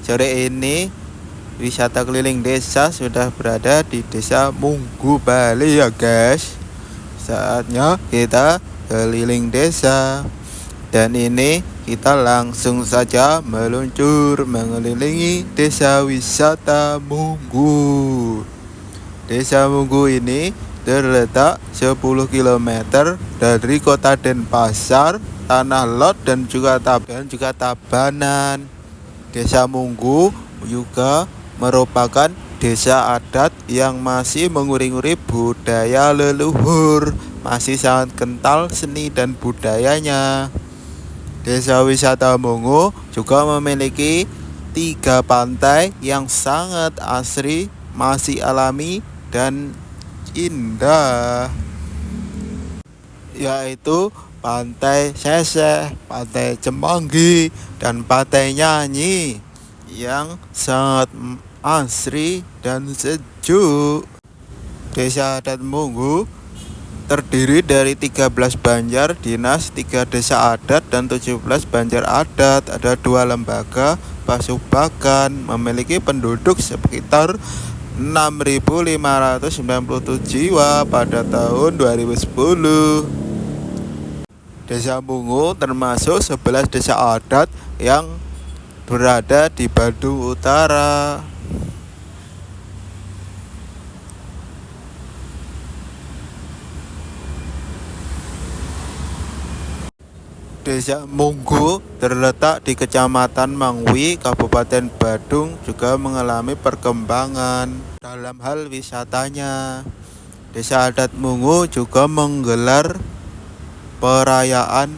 Sore ini wisata keliling desa sudah berada di Desa Munggu, Bali ya guys. Saatnya kita keliling desa. Dan ini kita langsung saja meluncur mengelilingi desa wisata Munggu. Desa Munggu ini terletak 10 km dari kota Denpasar, Tanah Lot dan juga Tabanan. Desa Munggu juga merupakan desa adat yang masih menguri-nguri budaya leluhur, masih sangat kental seni dan budayanya. Desa wisata Munggu juga memiliki 3 pantai yang sangat asri, masih alami dan indah, yaitu Pantai Seseh, Pantai Cemanggi, dan Pantai Nyanyi yang sangat asri dan sejuk. Desa adat Munggu terdiri dari 13 banjar dinas, 3 desa adat, dan 17 banjar adat. Ada 2 lembaga pasubakan, memiliki penduduk sekitar 6.597 jiwa pada tahun 2010. Desa Munggu termasuk 11 desa adat yang berada di Bandung Utara. Desa Munggu terletak di Kecamatan Mangwi, Kabupaten Badung, juga mengalami perkembangan dalam hal wisatanya. Desa adat Munggu juga menggelar perayaan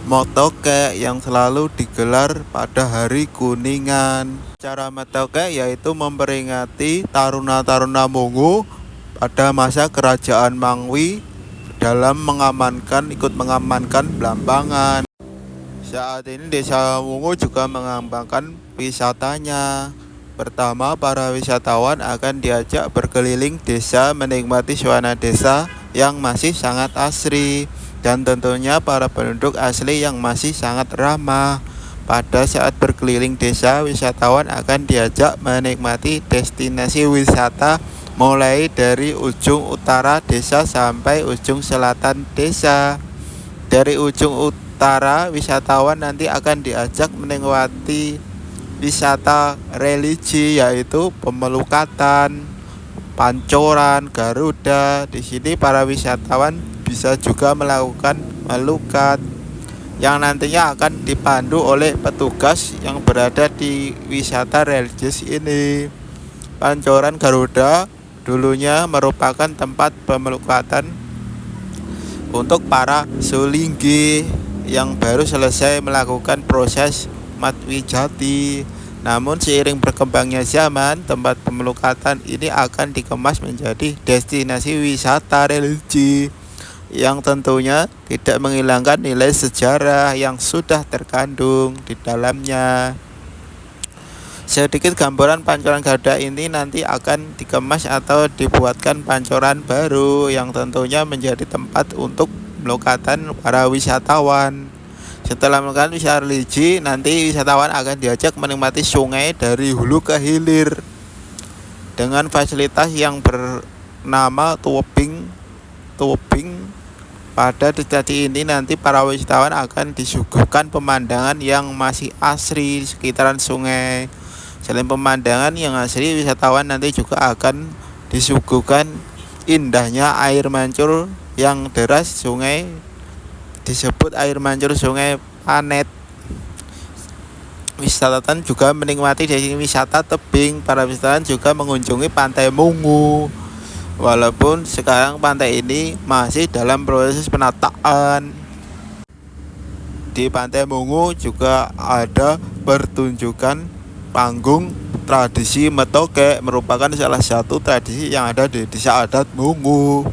Motoke yang selalu digelar pada hari Kuningan. Cara Motoke yaitu memperingati taruna-taruna Munggu pada masa kerajaan Mangwi dalam ikut mengamankan Blambangan. Saat ini Desa Munggu juga mengembangkan wisatanya. Pertama, para wisatawan akan diajak berkeliling desa menikmati suasana desa yang masih sangat asri, dan tentunya para penduduk asli yang masih sangat ramah. Pada saat berkeliling desa, wisatawan akan diajak menikmati destinasi wisata mulai dari ujung utara desa sampai ujung selatan desa. Dari ujung utara, wisatawan nanti akan diajak menikmati wisata religi, yaitu Pemelukatan, Pancoran, Garuda. Di sini para wisatawan bisa juga melakukan melukat yang nantinya akan dipandu oleh petugas yang berada di wisata religius ini. Pancoran Garuda dulunya merupakan tempat pemelukatan untuk para sulinggi yang baru selesai melakukan proses matwijati. Namun seiring berkembangnya zaman, tempat pemelukatan ini akan dikemas menjadi destinasi wisata religi yang tentunya tidak menghilangkan nilai sejarah yang sudah terkandung di dalamnya. Sedikit gambaran Pancoran Garuda ini nanti akan dikemas atau dibuatkan pancoran baru yang tentunya menjadi tempat untuk melukatan para wisatawan. Setelah melakukan wisata religi, nanti wisatawan akan diajak menikmati sungai dari hulu ke hilir dengan fasilitas yang bernama tubing. Pada destinasi ini nanti para wisatawan akan disuguhkan pemandangan yang masih asri di sekitaran sungai. Selain pemandangan yang asri, wisatawan nanti juga akan disuguhkan indahnya air mancur yang deras sungai, disebut air mancur Sungai Panet. Wisatawan juga menikmati destinasi wisata tebing. Para wisatawan juga mengunjungi Pantai Munggu, walaupun sekarang pantai ini masih dalam proses penataan. Di Pantai Munggu juga ada pertunjukan panggung tradisi Metoke, merupakan salah satu tradisi yang ada di desa adat Munggu.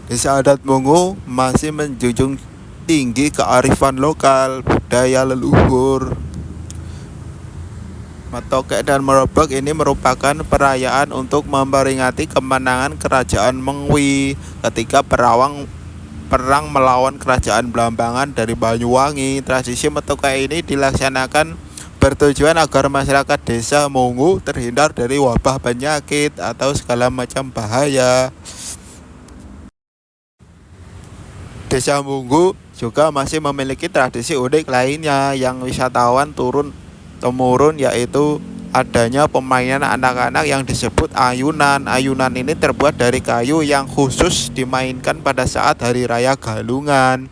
Desa adat Munggu masih menjunjung tinggi kearifan lokal, budaya leluhur. Metoke dan Merobak ini merupakan perayaan untuk memperingati kemenangan kerajaan Mengwi ketika perang melawan kerajaan Blambangan dari Banyuwangi. Tradisi metukai ini dilaksanakan bertujuan agar masyarakat desa Munggu terhindar dari wabah penyakit atau segala macam bahaya. Desa Munggu juga masih memiliki tradisi unik lainnya yang wisatawan turun-temurun, yaitu adanya permainan anak-anak yang disebut ayunan. Ayunan ini terbuat dari kayu yang khusus dimainkan pada saat Hari Raya Galungan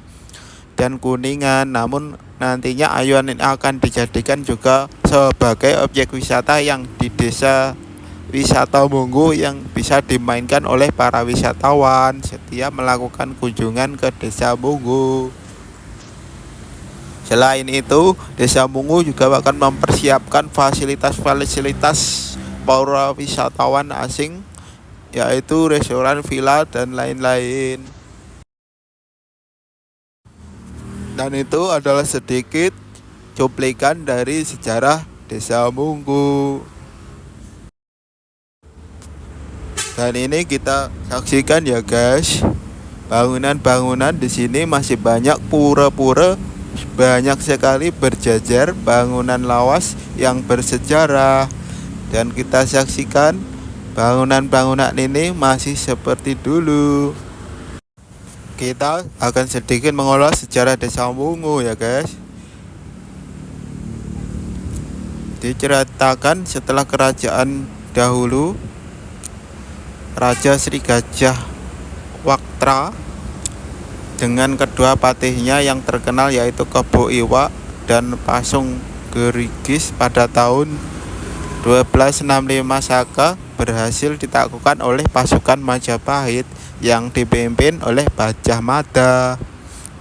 dan Kuningan. Namun nantinya ayunan ini akan dijadikan juga sebagai objek wisata yang di desa wisata Munggu yang bisa dimainkan oleh para wisatawan setiap melakukan kunjungan ke desa Munggu. Selain itu, Desa Munggu juga akan mempersiapkan fasilitas-fasilitas para wisatawan asing, yaitu restoran, villa, dan lain-lain. Dan itu adalah sedikit cuplikan dari sejarah Desa Munggu. Dan ini kita saksikan ya guys, bangunan-bangunan di sini masih banyak pura-pura. Banyak sekali berjajar bangunan lawas yang bersejarah, dan kita saksikan bangunan-bangunan ini masih seperti dulu. Kita akan sedikit mengulas sejarah Desa Munggu ya guys. Diceritakan setelah kerajaan dahulu, Raja Sri Gajah Waktra dengan kedua patihnya yang terkenal yaitu Kebo Iwak dan Pasung Gerigis pada tahun 1265 Saka berhasil ditaklukkan oleh pasukan Majapahit yang dipimpin oleh Bajah Mada.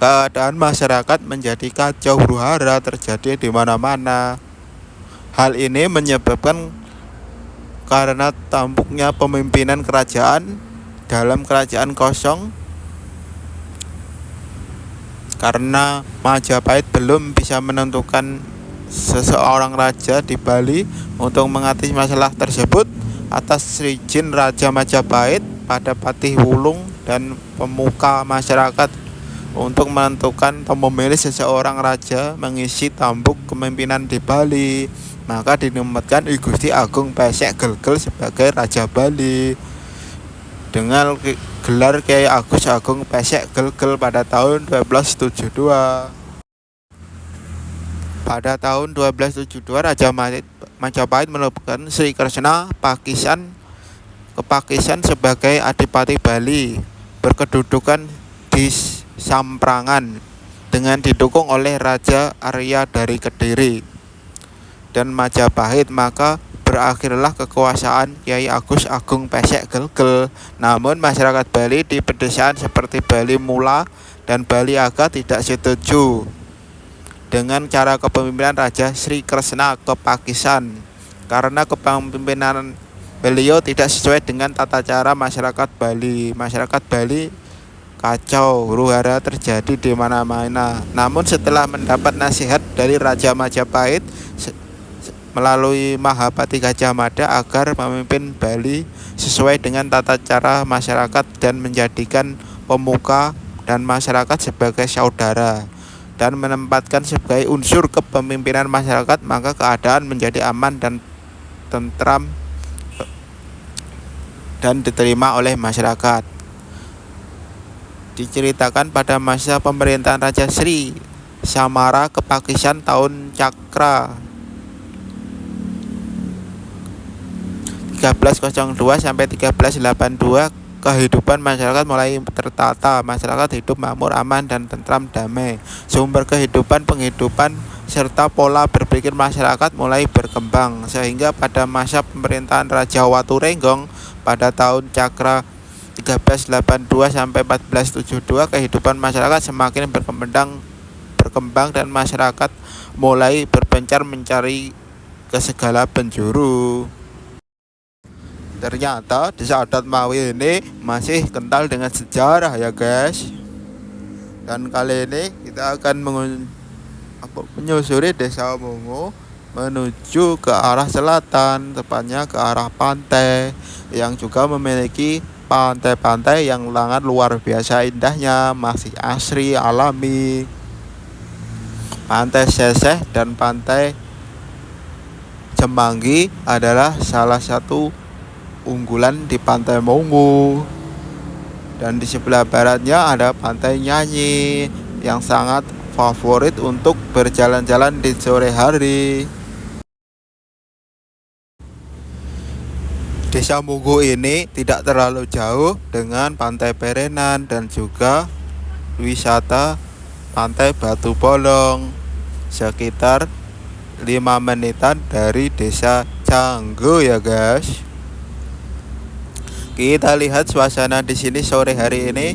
Keadaan masyarakat menjadi kacau huru-hara terjadi di mana-mana. Hal ini menyebabkan karena tampuknya pemimpinan kerajaan dalam kerajaan kosong, karena Majapahit belum bisa menentukan seseorang raja di Bali untuk mengatasi masalah tersebut. Atas izin Raja Majapahit pada Patih Wulung dan pemuka masyarakat untuk menentukan atau memilih seseorang raja mengisi tampuk kepemimpinan di Bali, maka dinobatkan I Gusti Agung Pesek Gelgel sebagai Raja Bali dengan gelar Kyai Agus Agung Pesek Gelgel pada tahun 1272. Pada tahun 1272 Raja Majapahit menubuhkan Sri Kresna Pakisan ke Pakisan sebagai Adipati Bali, berkedudukan di Samprangan dengan didukung oleh Raja Arya dari Kediri dan Majapahit. Maka berakhirlah kekuasaan Kyai Agus Agung Pesek Gelgel. Namun masyarakat Bali di pedesaan seperti Bali Mula dan Bali Aga tidak setuju dengan cara kepemimpinan Raja Sri Kresna ke Pakisan, karena kepemimpinan beliau tidak sesuai dengan tata cara masyarakat Bali. Masyarakat Bali kacau, huru-hara terjadi di mana-mana. Namun setelah mendapat nasihat dari Raja Majapahit melalui Mahapati Gajah Mada agar memimpin Bali sesuai dengan tata cara masyarakat dan menjadikan pemuka dan masyarakat sebagai saudara dan menempatkan sebagai unsur kepemimpinan masyarakat, maka keadaan menjadi aman dan tentram dan diterima oleh masyarakat. Diceritakan pada masa pemerintahan Raja Sri Samara ke Pakisan tahun Cakra 1302 sampai 1382, kehidupan masyarakat mulai tertata. Masyarakat hidup makmur, aman, dan tentram damai. Sumber kehidupan, penghidupan, serta pola berpikir masyarakat mulai berkembang, sehingga pada masa pemerintahan Raja Waturenggong pada tahun Cakra 1382 sampai 1472, kehidupan masyarakat semakin berkembang dan masyarakat mulai berpencar mencari ke segala penjuru. Ternyata desa adat Mawi ini masih kental dengan sejarah ya guys. Dan kali ini kita akan menyusuri Desa Munggu menuju ke arah selatan, tepatnya ke arah pantai yang juga memiliki pantai-pantai yang sangat luar biasa indahnya, masih asri, alami. Pantai Seseh dan Pantai Cemanggi adalah salah satu unggulan di Pantai Monggo. Dan di sebelah baratnya ada Pantai Nyanyi yang sangat favorit untuk berjalan-jalan di sore hari. Desa Monggo ini tidak terlalu jauh dengan Pantai Perenan dan juga wisata Pantai Batu Bolong, sekitar 5 menitan dari Desa Canggu ya guys. Kita lihat suasana di sini sore hari ini,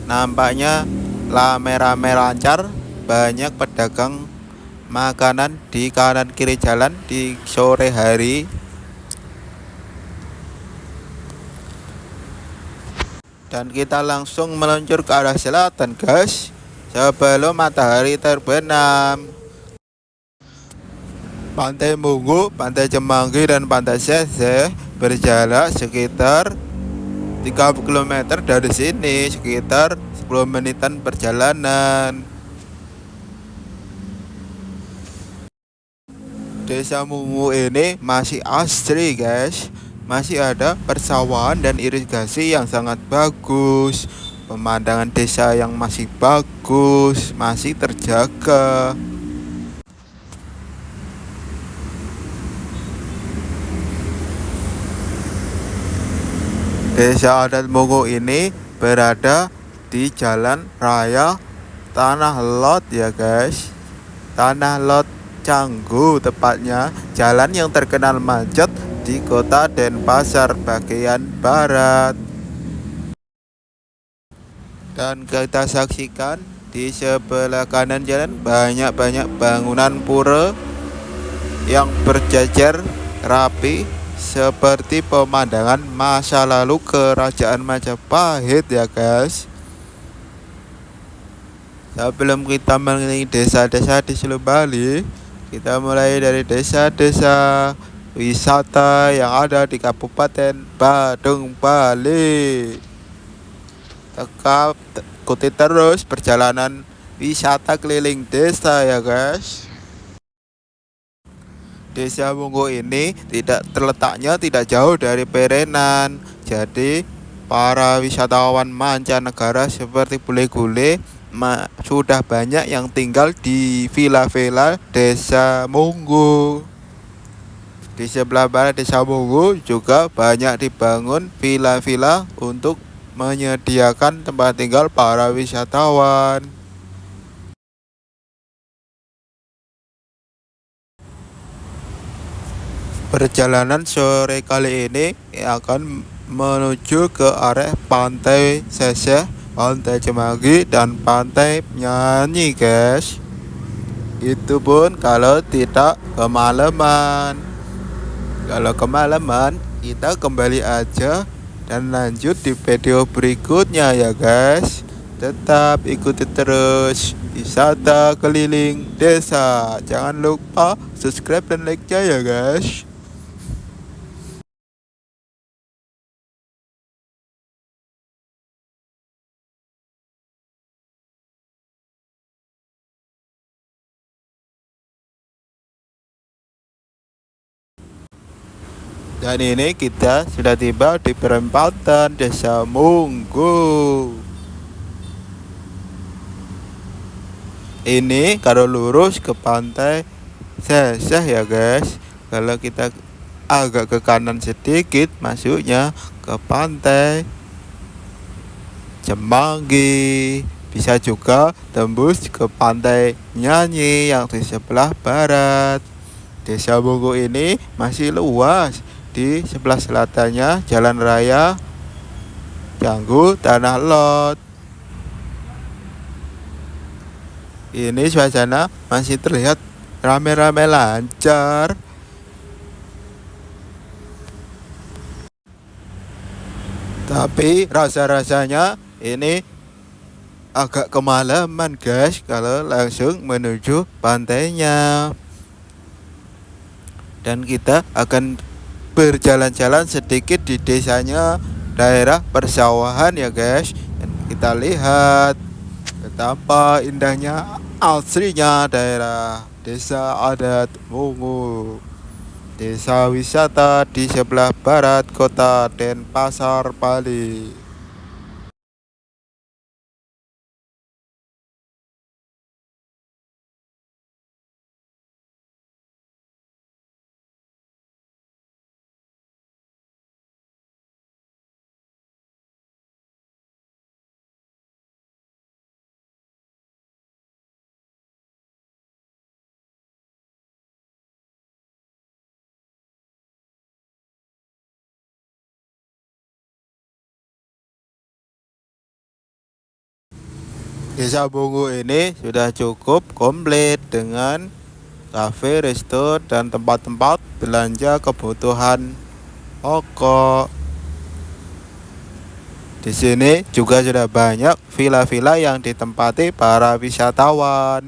nampaknya rame-rame lancar, banyak pedagang makanan di kanan kiri jalan di sore hari. Dan kita langsung meluncur ke arah selatan guys, sebelum matahari terbenam. Pantai Monggo, Pantai Cemanggi, dan Pantai Seseh berjarak sekitar 30 km dari sini, sekitar 10 menitan perjalanan. Desa Monggo ini masih asri guys, masih ada persawahan dan irigasi yang sangat bagus, pemandangan desa yang masih bagus, masih terjaga. Desa adat Monggo ini berada di Jalan Raya Tanah Lot ya guys, Tanah Lot Canggu tepatnya, jalan yang terkenal macet di kota Denpasar bagian barat. Dan kita saksikan di sebelah kanan jalan banyak-banyak bangunan pura yang berjajar rapi seperti pemandangan masa lalu Kerajaan Majapahit ya guys. Sebelum kita mengelilingi desa-desa di seluruh Bali, kita mulai dari desa-desa wisata yang ada di Kabupaten Badung, Bali. Tetap ikuti terus perjalanan wisata keliling desa ya guys. Desa Monggo ini terletaknya tidak jauh dari Perenan. Jadi para wisatawan mancanegara seperti bule-bule sudah banyak yang tinggal di villa-villa Desa Monggo. Di sebelah barat Desa Monggo juga banyak dibangun villa-villa untuk menyediakan tempat tinggal para wisatawan. Perjalanan sore kali ini akan menuju ke arah Pantai Seseh, Pantai Cemanggi, dan Pantai Nyanyi guys. Itu pun kalau tidak kemalaman. Kalau kemalaman kita kembali aja dan lanjut di video berikutnya ya guys. Tetap ikuti terus wisata keliling desa. Jangan lupa subscribe dan like-nya ya guys. Dan ini kita sudah tiba di perempatan Desa Monggo. Ini kalau lurus ke Pantai Seseh ya guys. Kalau kita agak ke kanan sedikit, masuknya ke Pantai Cemanggi. Bisa juga tembus ke Pantai Nyanyi yang di sebelah barat. Desa Monggo ini masih luas. Di sebelah selatannya Jalan Raya Canggu Tanah Lot. Ini suasana masih terlihat rame-rame lancar. Tapi rasa-rasanya ini agak kemalaman guys kalau langsung menuju pantainya. Dan kita akan berjalan-jalan sedikit di desanya daerah persawahan ya guys. Dan kita lihat betapa indahnya aslinya daerah desa adat Mungu, desa wisata di sebelah barat kota Denpasar, Bali. Desa Bungu ini sudah cukup komplit dengan kafe, resto, dan tempat-tempat belanja kebutuhan pokok. Di sini juga sudah banyak villa-villa yang ditempati para wisatawan.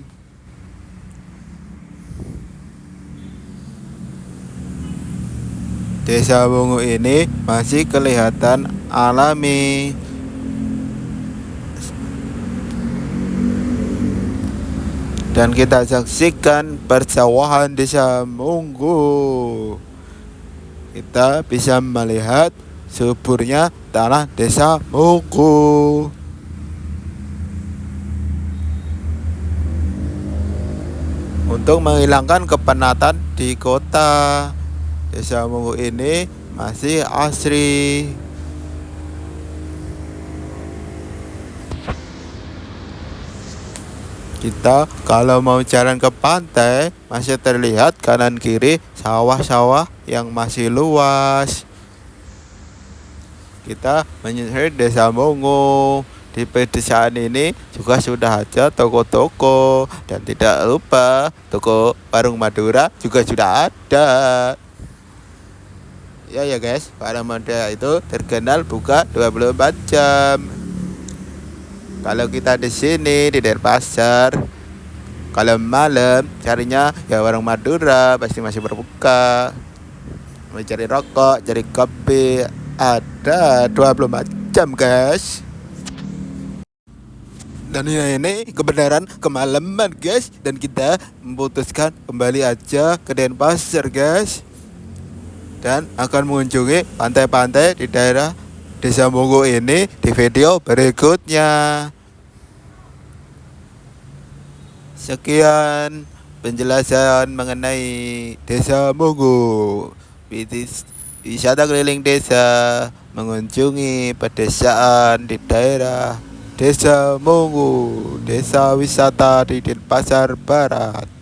Desa Bungu ini masih kelihatan alami. Dan kita saksikan persawahan desa Munggu. Kita bisa melihat suburnya tanah desa Munggu. Untuk menghilangkan kepenatan di kota, desa Munggu ini masih asri. Kita kalau mau jalan ke pantai masih terlihat kanan kiri sawah-sawah yang masih luas. Kita menyusuri desa Mungu. Di pedesaan ini juga sudah ada toko-toko, dan tidak lupa toko warung Madura juga sudah ada. Ya guys, warung Madura itu terkenal buka 24 jam. Kalau kita di sini di Denpasar, kalau malam carinya ya warung Madura pasti masih berbuka. Mau cari rokok, cari kopi, ada 24 jam guys. Dan ini kebenaran kemalaman guys, dan kita memutuskan kembali aja ke Denpasar guys, dan akan mengunjungi pantai-pantai di daerah desa Mungu ini di video berikutnya. Sekian penjelasan mengenai desa Mungu, wisata keliling desa, mengunjungi pedesaan di daerah desa Mungu, desa wisata di Denpasar Barat.